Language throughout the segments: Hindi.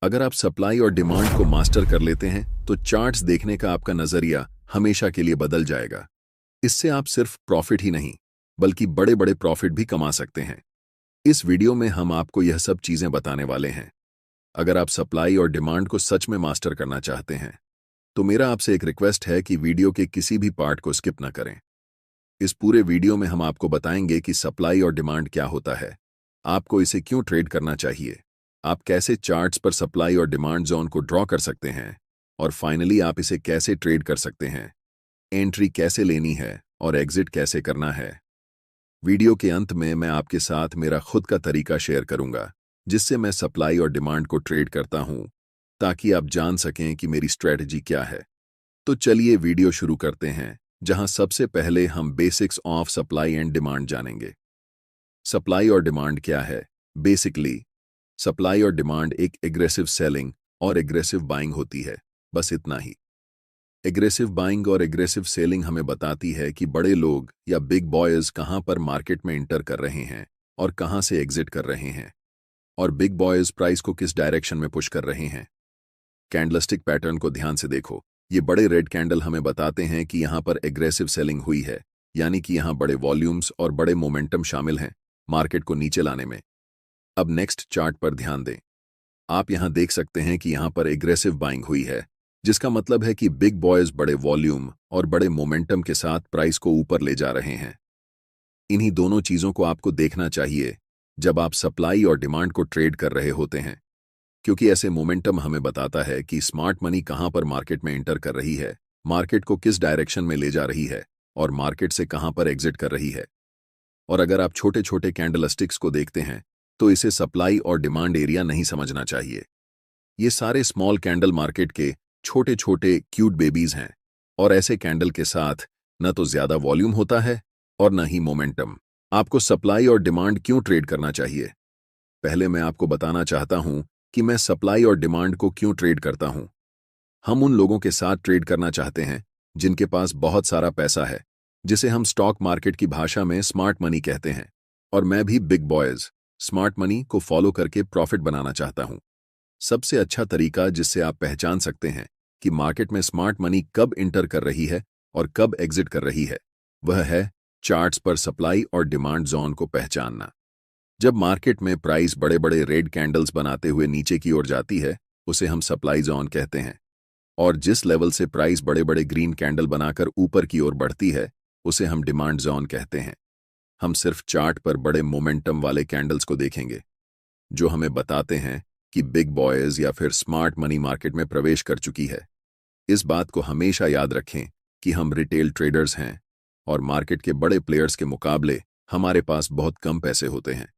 अगर आप सप्लाई और डिमांड को मास्टर कर लेते हैं तो चार्ट्स देखने का आपका नजरिया हमेशा के लिए बदल जाएगा। इससे आप सिर्फ प्रॉफिट ही नहीं बल्कि बड़े बड़े प्रॉफिट भी कमा सकते हैं। इस वीडियो में हम आपको यह सब चीजें बताने वाले हैं। अगर आप सप्लाई और डिमांड को सच में मास्टर करना चाहते हैं तो मेरा आपसे एक रिक्वेस्ट है कि वीडियो के किसी भी पार्ट को स्किप न करें। इस पूरे वीडियो में हम आपको बताएंगे कि सप्लाई और डिमांड क्या होता है, आपको इसे क्यों ट्रेड करना चाहिए, आप कैसे चार्ट्स पर सप्लाई और डिमांड जोन को ड्रॉ कर सकते हैं, और फाइनली आप इसे कैसे ट्रेड कर सकते हैं, एंट्री कैसे लेनी है और एग्जिट कैसे करना है। वीडियो के अंत में मैं आपके साथ मेरा खुद का तरीका शेयर करूंगा जिससे मैं सप्लाई और डिमांड को ट्रेड करता हूं, ताकि आप जान सकें कि मेरी स्ट्रेटजी क्या है। तो चलिए वीडियो शुरू करते हैं, जहां सबसे पहले हम basics of supply and demand जानेंगे। सप्लाई और डिमांड क्या है? बेसिकली सप्लाई और डिमांड एक एग्रेसिव सेलिंग और एग्रेसिव बाइंग होती है, बस इतना ही। एग्रेसिव बाइंग और एग्रेसिव सेलिंग हमें बताती है कि बड़े लोग या बिग बॉयज कहां पर मार्केट में इंटर कर रहे हैं और कहां से एग्जिट कर रहे हैं, और बिग बॉयज प्राइस को किस डायरेक्शन में पुश कर रहे हैं। कैंडलस्टिक पैटर्न को ध्यान से देखो। ये बड़े रेड कैंडल हमें बताते हैं कि यहां पर एग्रेसिव सेलिंग हुई है, यानी कि यहां बड़े वॉल्यूम्स और बड़े मोमेंटम शामिल हैं मार्केट को नीचे लाने में। अब नेक्स्ट चार्ट पर ध्यान दें। आप यहां देख सकते हैं कि यहां पर एग्रेसिव बाइंग हुई है, जिसका मतलब है कि बिग बॉयज बड़े वॉल्यूम और बड़े मोमेंटम के साथ प्राइस को ऊपर ले जा रहे हैं। इन्हीं दोनों चीजों को आपको देखना चाहिए जब आप सप्लाई और डिमांड को ट्रेड कर रहे होते हैं, क्योंकि ऐसे मोमेंटम हमें बताता है कि स्मार्ट मनी कहां पर मार्केट में एंटर कर रही है, मार्केट को किस डायरेक्शन में ले जा रही है और मार्केट से कहां पर एग्जिट कर रही है। और अगर आप छोटे छोटे कैंडलस्टिक्स को देखते हैं तो इसे सप्लाई और डिमांड एरिया नहीं समझना चाहिए। ये सारे स्मॉल कैंडल मार्केट के छोटे छोटे क्यूट बेबीज हैं, और ऐसे कैंडल के साथ न तो ज्यादा वॉल्यूम होता है और न ही मोमेंटम। आपको सप्लाई और डिमांड क्यों ट्रेड करना चाहिए? पहले मैं आपको बताना चाहता हूं कि मैं सप्लाई और डिमांड को क्यों ट्रेड करता हूं। हम उन लोगों के साथ ट्रेड करना चाहते हैं जिनके पास बहुत सारा पैसा है, जिसे हम स्टॉक मार्केट की भाषा में स्मार्ट मनी कहते हैं। और मैं भी बिग बॉयज स्मार्ट मनी को फॉलो करके प्रॉफिट बनाना चाहता हूं। सबसे अच्छा तरीका जिससे आप पहचान सकते हैं कि मार्केट में स्मार्ट मनी कब इंटर कर रही है और कब एग्जिट कर रही है, वह है चार्ट्स पर सप्लाई और डिमांड जोन को पहचानना। जब मार्केट में प्राइस बड़े बड़े रेड कैंडल्स बनाते हुए नीचे की ओर जाती है, उसे हम सप्लाई जोन कहते हैं, और जिस लेवल से प्राइस बड़े बड़े ग्रीन कैंडल बनाकर ऊपर की ओर बढ़ती है, उसे हम डिमांड जोन कहते हैं। हम सिर्फ चार्ट पर बड़े मोमेंटम वाले कैंडल्स को देखेंगे जो हमें बताते हैं कि बिग बॉयज या फिर स्मार्ट मनी मार्केट में प्रवेश कर चुकी है। इस बात को हमेशा याद रखें कि हम रिटेल ट्रेडर्स हैं, और मार्केट के बड़े प्लेयर्स के मुकाबले हमारे पास बहुत कम पैसे होते हैं।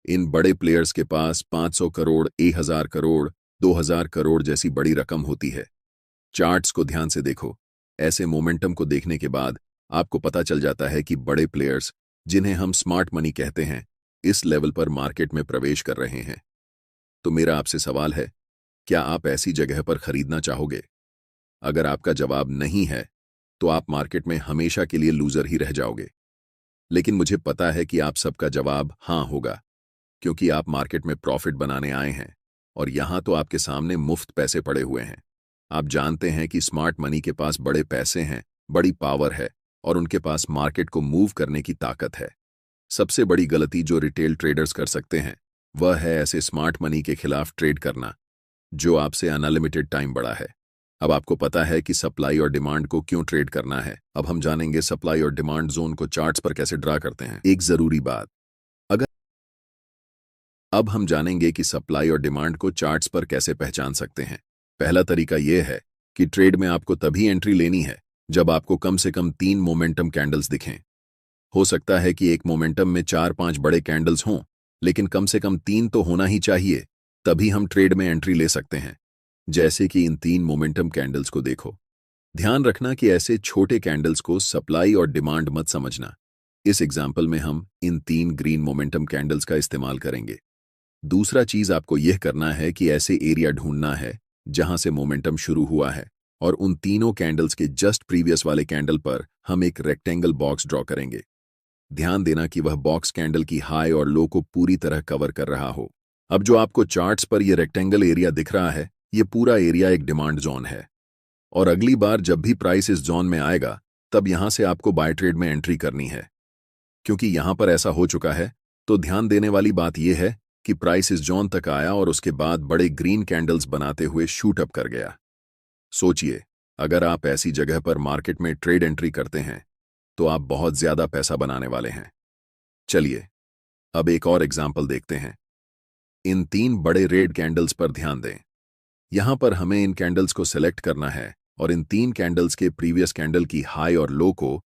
इन बड़े प्लेयर्स के पास 500 करोड़, 1000 करोड़, 2000 करोड़ जैसी बड़ी रकम होती है। चार्ट्स को ध्यान से देखो। ऐसे मोमेंटम को देखने के बाद आपको पता चल जाता है कि बड़े प्लेयर्स, जिन्हें हम स्मार्ट मनी कहते हैं, इस लेवल पर मार्केट में प्रवेश कर रहे हैं। तो मेरा आपसे सवाल है, क्या आप ऐसी जगह पर खरीदना चाहोगे? अगर आपका जवाब नहीं है तो आप मार्केट में हमेशा के लिए लूजर ही रह जाओगे। लेकिन मुझे पता है कि आप सबका जवाब हाँ होगा, क्योंकि आप मार्केट में प्रॉफिट बनाने आए हैं, और यहां तो आपके सामने मुफ्त पैसे पड़े हुए हैं। आप जानते हैं कि स्मार्ट मनी के पास बड़े पैसे हैं, बड़ी पावर है, और उनके पास मार्केट को मूव करने की ताकत है। सबसे बड़ी गलती जो रिटेल ट्रेडर्स कर सकते हैं वह है ऐसे स्मार्ट मनी के खिलाफ ट्रेड करना जो आपसे अनलिमिटेड टाइम बड़ा है। अब आपको पता है कि सप्लाई और डिमांड को क्यों ट्रेड करना है। अब हम जानेंगे सप्लाई और डिमांड जोन को चार्ट्स पर कैसे ड्रा करते हैं। एक जरूरी बात, अगर अब हम जानेंगे कि सप्लाई और डिमांड को चार्ट्स पर कैसे पहचान सकते हैं। पहला तरीका यह है कि ट्रेड में आपको तभी एंट्री लेनी है जब आपको कम से कम 3 मोमेंटम कैंडल्स दिखें। हो सकता है कि एक मोमेंटम में 4-5 बड़े कैंडल्स हों, लेकिन कम से कम 3 तो होना ही चाहिए, तभी हम ट्रेड में एंट्री ले सकते हैं। जैसे कि इन 3 मोमेंटम कैंडल्स को देखो। ध्यान रखना कि ऐसे छोटे कैंडल्स को सप्लाई और डिमांड मत समझना। इस एग्जाम्पल में हम इन 3 ग्रीन मोमेंटम कैंडल्स का इस्तेमाल करेंगे। दूसरा चीज आपको यह करना है कि ऐसे एरिया ढूंढना है जहां से मोमेंटम शुरू हुआ है, और उन तीनों कैंडल्स के जस्ट प्रीवियस वाले कैंडल पर हम एक रेक्टेंगल बॉक्स ड्रॉ करेंगे। ध्यान देना कि वह बॉक्स कैंडल की हाई और लो को पूरी तरह कवर कर रहा हो। अब जो आपको चार्ट्स पर ये रेक्टेंगल एरिया दिख रहा है, ये पूरा एरिया एक डिमांड जोन है। और अगली बार जब भी प्राइस इस जोन में आएगा, तब यहां से आपको बाय ट्रेड में एंट्री करनी है। क्योंकि यहां पर ऐसा हो चुका है, तो ध्यान देने वाली बात यह है कि प्राइस इस जोन तक आया और उसके बाद बड़े ग्रीन कैंडल्स बनाते हुए शूट अप कर गया। सोचिए, अगर आप ऐसी जगह पर मार्केट में ट्रेड एंट्री करते हैं, तो आप बहुत ज्यादा पैसा बनाने वाले हैं। चलिए, अब एक और एग्जाम्पल देखते हैं। इन 3 बड़े रेड कैंडल्स पर ध्यान दें। यहां पर हमें इन कैंडल्स को सिलेक्ट करना है और इन 3 कैंडल्स के प्रीवियस कैंडल की हाई और लो को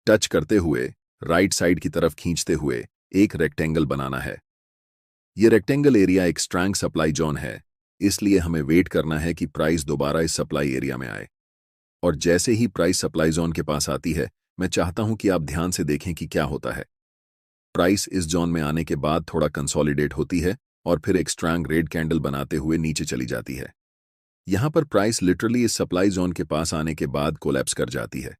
टच करते हुए राइट साइड की तरफ खींचते हुए एक रेक्टेंगल बनाना है। यह रेक्टेंगल एरिया एक स्ट्रॉन्ग सप्लाई जोन है, इसलिए हमें वेट करना है कि प्राइस दोबारा इस सप्लाई एरिया में आए। और जैसे ही प्राइस सप्लाई जोन के पास आती है, मैं चाहता हूं कि आप ध्यान से देखें कि क्या होता है। प्राइस इस जोन में आने के बाद थोड़ा कंसोलिडेट होती है और फिर एक स्ट्रॉन्ग रेड कैंडल बनाते हुए नीचे चली जाती है। यहां पर प्राइस लिटरली इस सप्लाई जोन के पास आने के बाद कोलैप्स कर जाती है।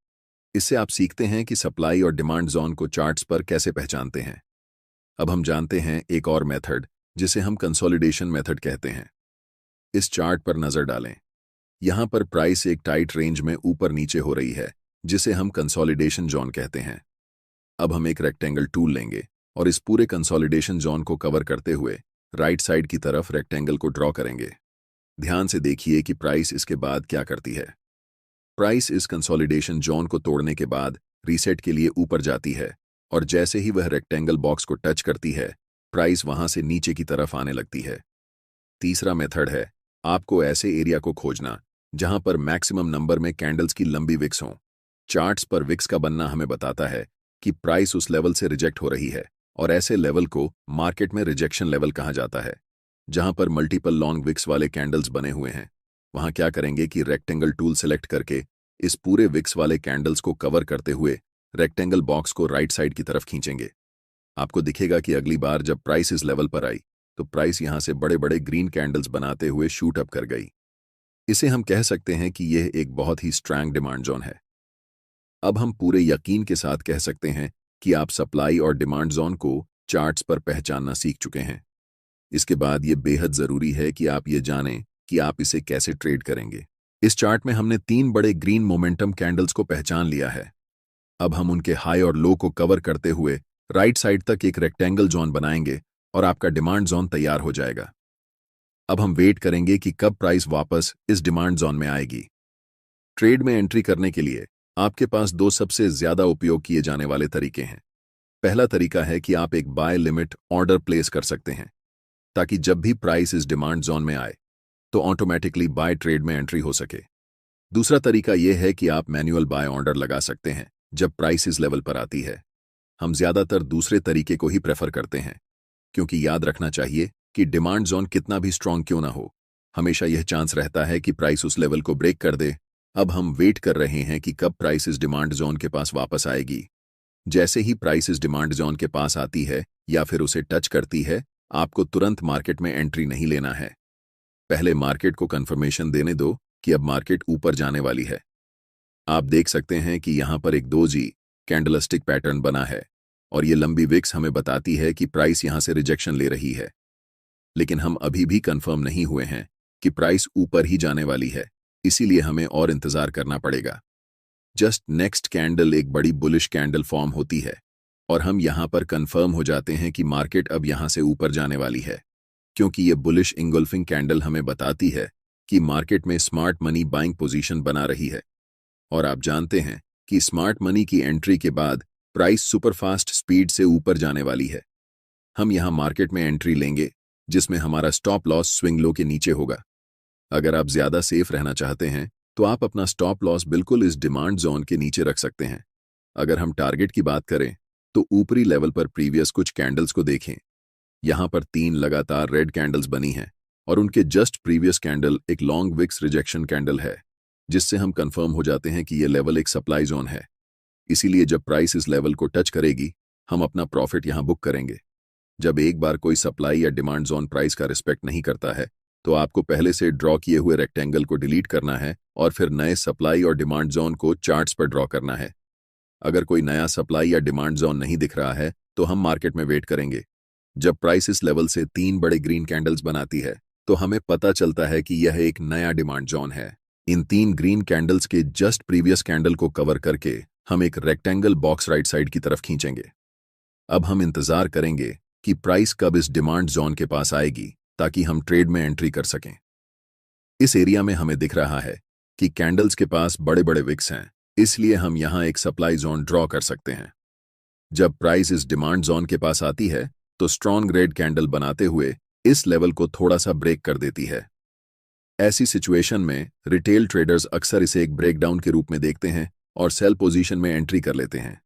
इससे आप सीखते हैं कि सप्लाई और डिमांड जोन को चार्ट्स पर कैसे पहचानते हैं। अब हम जानते हैं एक और मेथड, जिसे हम कंसोलिडेशन मेथड कहते हैं। इस चार्ट पर नजर डालें। यहां पर प्राइस एक टाइट रेंज में ऊपर नीचे हो रही है, जिसे हम कंसोलिडेशन जोन कहते हैं। अब हम एक रेक्टेंगल टूल लेंगे और इस पूरे कंसोलिडेशन जोन को कवर करते हुए राइट साइड की तरफ रेक्टेंगल को ड्रॉ करेंगे। ध्यान से देखिए कि प्राइस इसके बाद क्या करती है। प्राइस इस कंसोलिडेशन जोन को तोड़ने के बाद रीसेट के लिए ऊपर जाती है और जैसे ही वह रेक्टेंगल बॉक्स को टच करती है, प्राइस वहां से नीचे की तरफ आने लगती है। तीसरा मेथड है आपको ऐसे एरिया को खोजना जहां पर मैक्सिमम नंबर में कैंडल्स की लंबी विक्स हों। चार्ट्स पर विक्स का बनना हमें बताता है कि प्राइस उस लेवल से रिजेक्ट हो रही है और ऐसे लेवल को मार्केट में रिजेक्शन लेवल कहा जाता है। जहां पर मल्टीपल लॉन्ग विक्स वाले कैंडल्स बने हुए हैं, वहां क्या करेंगे कि रेक्टेंगल टूल सेलेक्ट करके इस पूरे विक्स वाले कैंडल्स को कवर करते हुए रेक्टेंगल बॉक्स को राइट साइड की तरफ खींचेंगे। आपको दिखेगा कि अगली बार जब प्राइस इस लेवल पर आई, तो प्राइस यहां से बड़े बड़े ग्रीन कैंडल्स बनाते हुए शूट अप कर गई। इसे हम कह सकते हैं कि यह एक बहुत ही स्ट्रॉन्ग डिमांड जोन है। अब हम पूरे यकीन के साथ कह सकते हैं कि आप सप्लाई और डिमांड जोन को चार्ट्स पर पहचानना सीख चुके हैं। इसके बाद यह बेहद जरूरी है कि आप ये जानें कि आप इसे कैसे ट्रेड करेंगे। इस चार्ट में हमने 3 बड़े ग्रीन मोमेंटम कैंडल्स को पहचान लिया है। अब हम उनके हाई और लो को कवर करते हुए राइट साइड तक एक रेक्टेंगल जोन बनाएंगे और आपका डिमांड जोन तैयार हो जाएगा। अब हम वेट करेंगे कि कब प्राइस वापस इस डिमांड जोन में आएगी। ट्रेड में एंट्री करने के लिए आपके पास 2 सबसे ज्यादा उपयोग किए जाने वाले तरीके हैं। पहला तरीका है कि आप एक बाय लिमिट ऑर्डर प्लेस कर सकते हैं, ताकि जब भी प्राइस इस डिमांड जोन में आए तो ऑटोमेटिकली बाय ट्रेड में एंट्री हो सके। दूसरा तरीका यह है कि आप मैन्युअल बाय ऑर्डर लगा सकते हैं जब प्राइस इस लेवल पर आती है। हम ज्यादातर दूसरे तरीके को ही प्रेफर करते हैं, क्योंकि याद रखना चाहिए कि डिमांड जोन कितना भी स्ट्रांग क्यों ना हो, हमेशा यह चांस रहता है कि प्राइस उस लेवल को ब्रेक कर दे। अब हम वेट कर रहे हैं कि कब प्राइस इस डिमांड जोन के पास वापस आएगी। जैसे ही प्राइस इस डिमांड जोन के पास आती है या फिर उसे टच करती है, आपको तुरंत मार्केट में एंट्री नहीं लेना है। पहले मार्केट को कंफर्मेशन देने दो कि अब मार्केट ऊपर जाने वाली है। आप देख सकते हैं कि यहां पर एक 2G कैंडलस्टिक पैटर्न बना है और ये लंबी विक्स हमें बताती है कि प्राइस यहां से रिजेक्शन ले रही है। लेकिन हम अभी भी कंफर्म नहीं हुए हैं कि प्राइस ऊपर ही जाने वाली है, इसीलिए हमें और इंतजार करना पड़ेगा। जस्ट नेक्स्ट कैंडल एक बड़ी बुलिश कैंडल फॉर्म होती है और हम यहां पर कंफर्म हो जाते हैं कि मार्केट अब यहां से ऊपर जाने वाली है, क्योंकि ये बुलिश इंगल्फिंग कैंडल हमें बताती है कि मार्केट में स्मार्ट मनी बाइंग पोजीशन बना रही है। और आप जानते हैं कि स्मार्ट मनी की एंट्री के बाद प्राइस सुपरफास्ट स्पीड से ऊपर जाने वाली है। हम यहां मार्केट में एंट्री लेंगे जिसमें हमारा स्टॉप लॉस स्विंग लो के नीचे होगा। अगर आप ज्यादा सेफ रहना चाहते हैं तो आप अपना स्टॉप लॉस बिल्कुल इस डिमांड जोन के नीचे रख सकते हैं। अगर हम टारगेट की बात करें तो ऊपरी लेवल पर प्रीवियस कुछ कैंडल्स को देखें। यहां पर 3 लगातार रेड कैंडल्स बनी हैं और उनके जस्ट प्रीवियस कैंडल एक लॉन्ग विक्स रिजेक्शन कैंडल है, जिससे हम कंफर्म हो जाते हैं कि यह लेवल एक सप्लाई जोन है। इसीलिए जब प्राइस इस लेवल को टच करेगी, हम अपना प्रॉफिट यहां बुक करेंगे। जब एक बार कोई सप्लाई या डिमांड जोन प्राइस का रिस्पेक्ट नहीं करता है, तो आपको पहले से ड्रॉ किए हुए रेक्टेंगल को डिलीट करना है और फिर नए सप्लाई और डिमांड जोन को चार्ट्स पर ड्रॉ करना है। अगर कोई नया सप्लाई या डिमांड जोन नहीं दिख रहा है, तो हम मार्केट में वेट करेंगे। जब प्राइस इस लेवल से 3 बड़े ग्रीन कैंडल्स बनाती है तो हमें पता चलता है कि यह एक नया डिमांड जोन है। इन 3 ग्रीन कैंडल्स के जस्ट प्रीवियस कैंडल को कवर करके हम एक रेक्टेंगल बॉक्स राइट साइड की तरफ खींचेंगे। अब हम इंतजार करेंगे कि प्राइस कब इस डिमांड जोन के पास आएगी ताकि हम ट्रेड में एंट्री कर सकें। इस एरिया में हमें दिख रहा है कि कैंडल्स के पास बड़े बड़े विक्स हैं, इसलिए हम यहां एक सप्लाई जोन ड्रॉ कर सकते हैं। जब प्राइस इस डिमांड जोन के पास आती है तो स्ट्रॉन्ग रेड कैंडल बनाते हुए इस लेवल को थोड़ा सा ब्रेक कर देती है। ऐसी सिचुएशन में रिटेल ट्रेडर्स अक्सर इसे एक ब्रेकडाउन के रूप में देखते हैं और सेल पोजीशन में एंट्री कर लेते हैं।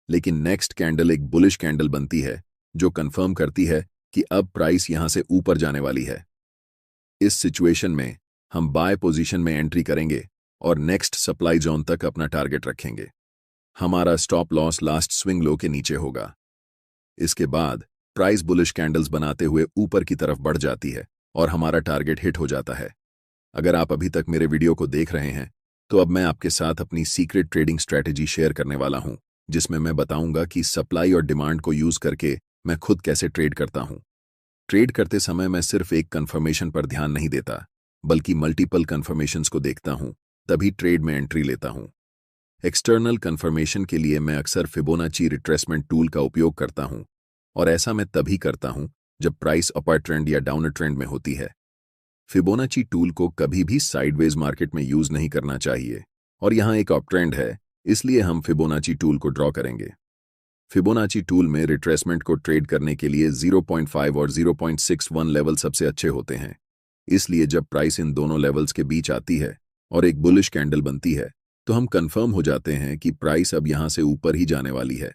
लेकिन नेक्स्ट कैंडल एक बुलिश कैंडल बनती है जो कंफर्म करती है कि अब प्राइस यहां से ऊपर जाने वाली है। इस सिचुएशन में हम बाय पोजीशन में एंट्री करेंगे और नेक्स्ट सप्लाई जोन तक अपना टारगेट रखेंगे। हमारा stop loss last swing low के नीचे होगा। इसके बाद प्राइस बुलिश कैंडल्स बनाते हुए ऊपर की तरफ बढ़ जाती है और हमारा टारगेट हिट हो जाता है। अगर आप अभी तक मेरे वीडियो को देख रहे हैं तो अब मैं आपके साथ अपनी सीक्रेट ट्रेडिंग स्ट्रैटेजी शेयर करने वाला हूं, जिसमें मैं बताऊंगा कि सप्लाई और डिमांड को यूज करके मैं खुद कैसे ट्रेड करता हूं। ट्रेड करते समय मैं सिर्फ एक कंफर्मेशन पर ध्यान नहीं देता, बल्कि मल्टीपल कंफर्मेशंस को देखता हूं, तभी ट्रेड में एंट्री लेता हूं। एक्सटर्नल कंफर्मेशन के लिए मैं अक्सर फिबोनाची रिट्रेसमेंट टूल का उपयोग करता हूं, और ऐसा मैं तभी करता हूं जब प्राइस अपर ट्रेंड या डाउनर ट्रेंड में होती है। फिबोनाची टूल को कभी भी साइडवेज मार्केट में यूज नहीं करना चाहिए, और यहां एक अप ट्रेंड है, इसलिए हम फिबोनाची टूल को ड्रॉ करेंगे। फिबोनाची टूल में रिट्रेसमेंट को ट्रेड करने के लिए 0.5 और 0.61 लेवल सबसे अच्छे होते हैं। इसलिए जब प्राइस इन दोनों लेवल्स के बीच आती है और एक बुलिश कैंडल बनती है तो हम कंफर्म हो जाते हैं कि प्राइस अब यहां से ऊपर ही जाने वाली है।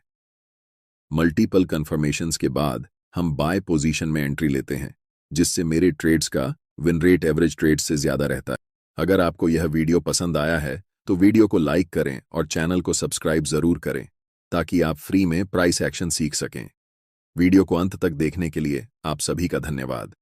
मल्टीपल कंफर्मेशंस के बाद हम बाय पोजीशन में एंट्री लेते हैं, जिससे मेरे ट्रेड्स का विन रेट एवरेज ट्रेड्स से ज्यादा रहता है। अगर आपको यह वीडियो पसंद आया है तो वीडियो को लाइक करें और चैनल को सब्सक्राइब जरूर करें ताकि आप फ्री में प्राइस एक्शन सीख सकें। वीडियो को अंत तक देखने के लिए आप सभी का धन्यवाद।